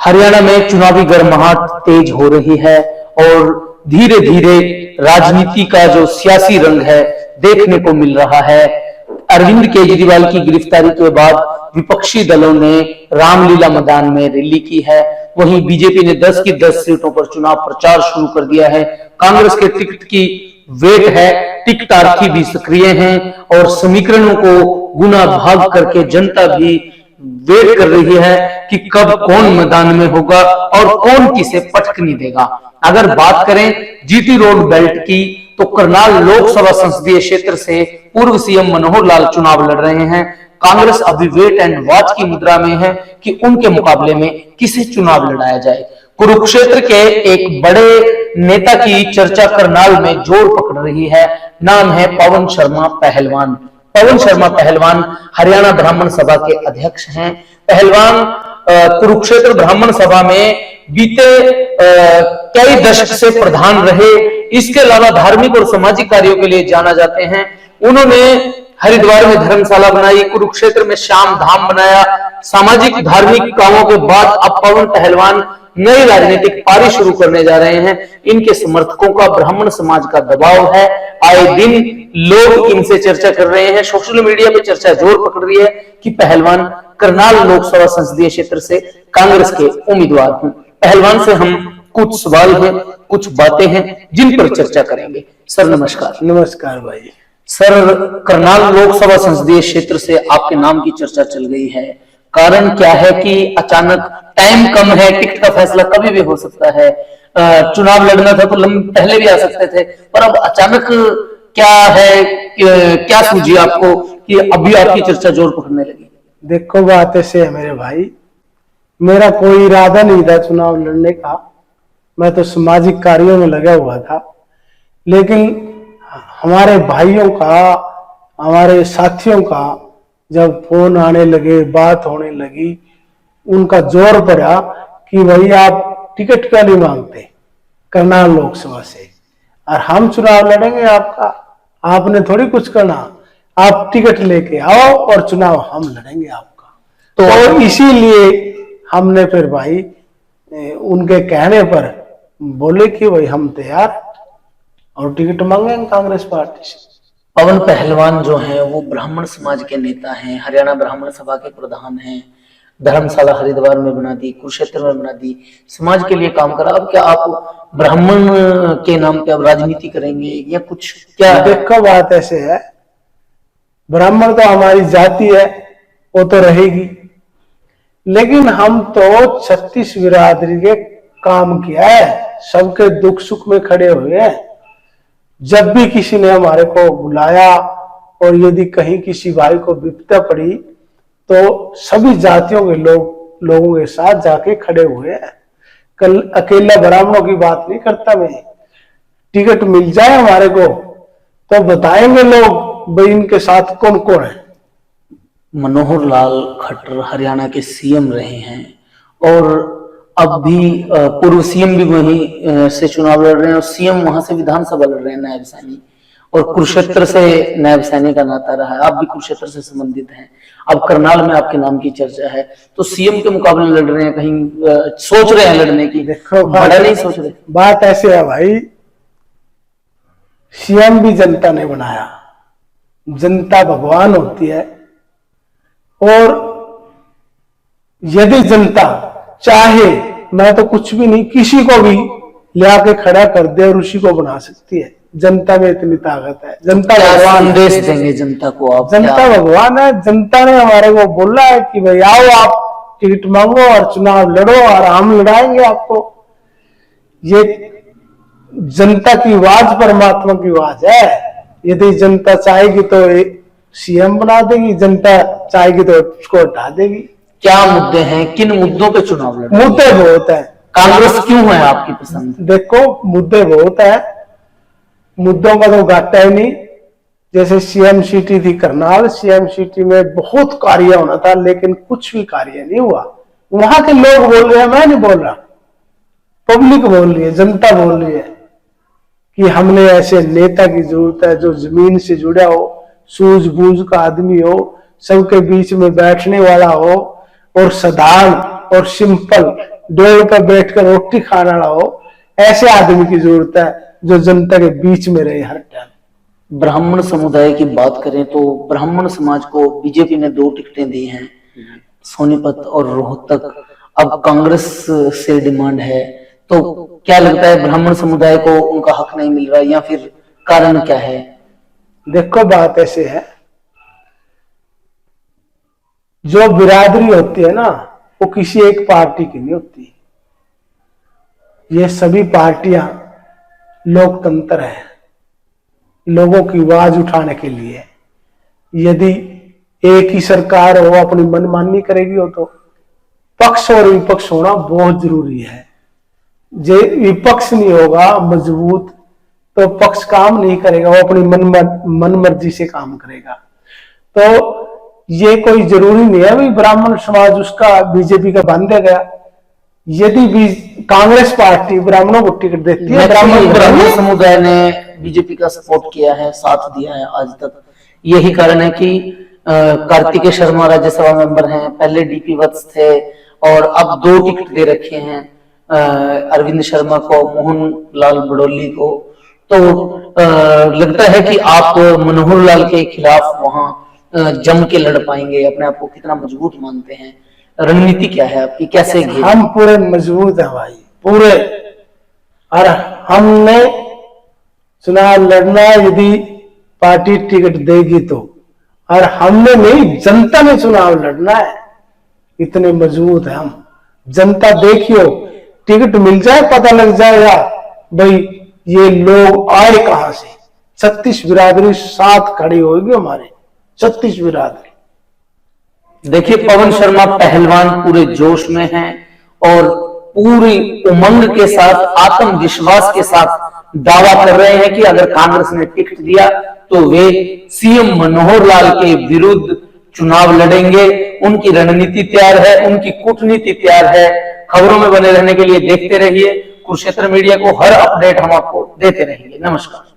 हरियाणा में चुनावी गर्माहट तेज हो रही है और धीरे धीरे राजनीति का जो सियासी रंग है देखने को मिल रहा है। अरविंद केजरीवाल की गिरफ्तारी के बाद विपक्षी दलों ने रामलीला मैदान में रैली की है। वहीं बीजेपी ने 10 की 10 सीटों पर चुनाव प्रचार शुरू कर दिया है। कांग्रेस के टिकट की वेट है, टिकट आरक्षी भी सक्रिय हैं और समीकरणों को गुना भाग करके जनता भी वेट कर रही है कि कब कौन मैदान में होगा और कौन किसे पटकनी देगा। अगर बात करें जीटी रोड बेल्ट की तो करनाल लोकसभा संसदीय क्षेत्र से पूर्व सीएम मनोहर लाल चुनाव लड़ रहे हैं। कांग्रेस अभी वेट एंड वॉच की मुद्रा में है कि उनके मुकाबले में किसे चुनाव लड़ाया जाए। कुरुक्षेत्र के एक बड़े नेता की चर्चा करनाल में जोर पकड़ रही है। नाम है पवन शर्मा पहलवान। पवन शर्मा पहलवान हरियाणा ब्राह्मण सभा के अध्यक्ष हैं। पहलवान कुरुक्षेत्र ब्राह्मण सभा में बीते कई दशक से प्रधान रहे। इसके अलावा धार्मिक और सामाजिक कार्यों के लिए जाना जाते हैं। उन्होंने हरिद्वार में धर्मशाला बनाई, कुरुक्षेत्र में श्याम धाम बनाया। सामाजिक धार्मिक कामों के बाद अब पवन पहलवान नई राजनीतिक पारी शुरू करने जा रहे हैं। इनके समर्थकों का ब्राह्मण समाज का दबाव है। आए दिन लोग इनसे चर्चा कर रहे हैं। सोशल मीडिया पे चर्चा जोर पकड़ रही है कि पहलवान करनाल लोकसभा संसदीय क्षेत्र से कांग्रेस के उम्मीदवार हैं। पहलवान से हम कुछ सवाल हैं, कुछ बातें हैं जिन पर चर्चा करेंगे। सर नमस्कार। नमस्कार भाई। सर, करनाल लोकसभा संसदीय क्षेत्र से आपके नाम की चर्चा चल गई है। कारण क्या है कि अचानक टाइम कम है, टिकट का फैसला कभी भी हो सकता है। चुनाव लड़ना था तो पहले भी आ सकते थे, पर अब अचानक क्या है, क्या सूझी आपको कि अभी आपकी चर्चा जोर पकड़ने लगी? देखो बात ऐसे है मेरे भाई, मेरा कोई इरादा नहीं था चुनाव लड़ने का। मैं तो सामाजिक कार्यों में लगा हुआ था, लेकिन हमारे भाइयों का, हमारे साथियों का जब फोन आने लगे, बात होने लगी, उनका जोर पड़ा कि भाई आप टिकट क्यों नहीं मांगते करनाल लोकसभा से, और हम चुनाव लड़ेंगे आपका, आपने थोड़ी कुछ करना, आप टिकट लेके आओ और चुनाव हम लड़ेंगे आपका। तो इसीलिए हमने फिर भाई उनके कहने पर बोले कि भाई हम तैयार और टिकट मांगेंगे कांग्रेस पार्टी से। पवन पहलवान जो हैं वो ब्राह्मण समाज के नेता हैं, हरियाणा ब्राह्मण सभा के प्रधान हैं। धर्मशाला हरिद्वार में बना दी, कुरुक्षेत्र में बना दी, समाज के लिए काम करा। अब क्या आप ब्राह्मण के नाम पे अब राजनीति करेंगे या कुछ क्या? देखो बात ऐसे है, ब्राह्मण तो हमारी जाति है, वो तो रहेगी, लेकिन हम तो 36 बिरादरी के काम किया है, सबके दुख सुख में खड़े हुए हैं। जब भी किसी ने हमारे को बुलाया और यदि कहीं किसी भाई को विपदा पड़ी तो सभी जातियों के लोगों के साथ जाके खड़े हुए हैं। कल अकेला ब्राह्मणों की बात नहीं करता मैं। टिकट मिल जाए हमारे को तो बताएंगे लोग भाई इनके साथ कौन कौन है। मनोहर लाल खट्टर हरियाणा के सीएम रहे हैं और अब भी पूर्व सीएम भी वहीं से चुनाव लड़ रहे हैं और सीएम वहां से विधानसभा लड़ रहे हैं, नायब सैनी, और कुरुक्षेत्र से नायब सैनी का नाता रहा है। आप भी कुरुक्षेत्र से संबंधित हैं। अब करनाल में आपके नाम की चर्चा है, तो सीएम के मुकाबले लड़ रहे हैं, कहीं सोच रहे हैं लड़ने की? देखो बड़ा नहीं सोच रहे। बात ऐसे है भाई, सीएम भी जनता ने बनाया, जनता भगवान होती है, और यदि जनता चाहे, मैं तो कुछ भी नहीं, किसी को भी ले आके खड़ा कर दे और उसी को बना सकती है। जनता में इतनी ताकत है। जनता भगवान। संदेश देंगे जनता को आप? जनता भगवान है। जनता ने हमारे को बोला है कि भाई आओ आप टिकट मांगो और चुनाव लड़ो और हम लड़ाएंगे आपको। ये जनता की आवाज परमात्मा की आवाज है। यदि जनता चाहेगी तो सीएम बना देगी, जनता चाहेगी तो उसको हटा देगी। क्या मुद्दे हैं, किन मुद्दों पे चुनाव लड़? मुद्दे बहुत है। कांग्रेस क्यों है आपकी पसंद? देखो मुद्दे बहुत है, मुद्दों का तो घाटा ही नहीं। जैसे सीएम सिटी थी करनाल, सीएम सिटी में बहुत कार्य होना था लेकिन कुछ भी कार्य नहीं हुआ। वहां के लोग बोल रहे हैं, मैं नहीं बोल रहा, पब्लिक बोल रही है, जनता बोल रही है कि हमने ऐसे नेता की जरूरत है जो जमीन से जुड़ा हो, सूझबूझ का आदमी हो, सबके बीच में बैठने वाला हो और साधारण और सिंपल डोर पर बैठकर रोटी खाने वाला हो, ऐसे आदमी की जरूरत है जो जनता के बीच में रहे हर टाइम। ब्राह्मण समुदाय की बात करें तो ब्राह्मण समाज को बीजेपी ने 2 टिकटें दी हैं, सोनीपत और रोहतक। अब कांग्रेस से डिमांड है, तो क्या लगता है ब्राह्मण समुदाय को उनका हक नहीं मिल रहा, या फिर कारण क्या है? देखो बात ऐसे है, जो बिरादरी होती है ना वो किसी एक पार्टी की नहीं होती। ये सभी पार्टियां लोकतंत्र है, लोगों की आवाज उठाने के लिए। यदि एक ही सरकार हो अपनी मनमानी करेगी हो तो पक्ष और विपक्ष होना बहुत जरूरी है। जे विपक्ष नहीं होगा मजबूत तो पक्ष काम नहीं करेगा, वो अपनी मन मर्जी से काम करेगा। तो ये कोई जरूरी नहीं है भाई ब्राह्मण समाज उसका बीजेपी का बन गया। यदि भी कांग्रेस पार्टी ब्राह्मणों को टिकट देती है, ब्राह्मण समुदाय ने बीजेपी का सपोर्ट किया है, साथ दिया है आज तक। यही कारण है कि कार्तिकेय शर्मा राज्यसभा मेंबर हैं, पहले डीपी वत्स थे और अब 2 टिकट दे रखे हैं, अरविंद शर्मा को, मोहन लाल बड़ोली को। तो लगता है कि आप मनोहर लाल के खिलाफ वहां जम के लड़ पाएंगे, अपने आप को कितना मजबूत मानते हैं? रणनीति क्या है आपकी, कैसे? हम पूरे मजबूत हैं भाई, पूरे। और हमने चुनाव लड़ना यदि पार्टी टिकट देगी तो, और हमने नहीं जनता ने चुनाव लड़ना है, इतने मजबूत है हम। जनता देखियो, टिकट मिल जाए पता लग जाएगा भाई ये लोग आए कहां से। 36 बिरादरी साथ खड़ी होगी हमारे, 36 बिरादरी। देखिए पवन शर्मा पहलवान पूरे जोश में हैं और पूरी उमंग के साथ, आत्मविश्वास के साथ दावा कर रहे हैं कि अगर कांग्रेस ने टिकट दिया तो वे सीएम मनोहर लाल के विरुद्ध चुनाव लड़ेंगे। उनकी रणनीति तैयार है, उनकी कूटनीति तैयार है। खबरों में बने रहने के लिए देखते रहिए कुरुक्षेत्र मीडिया को, हर अपडेट हम आपको देते रहेंगे। नमस्कार।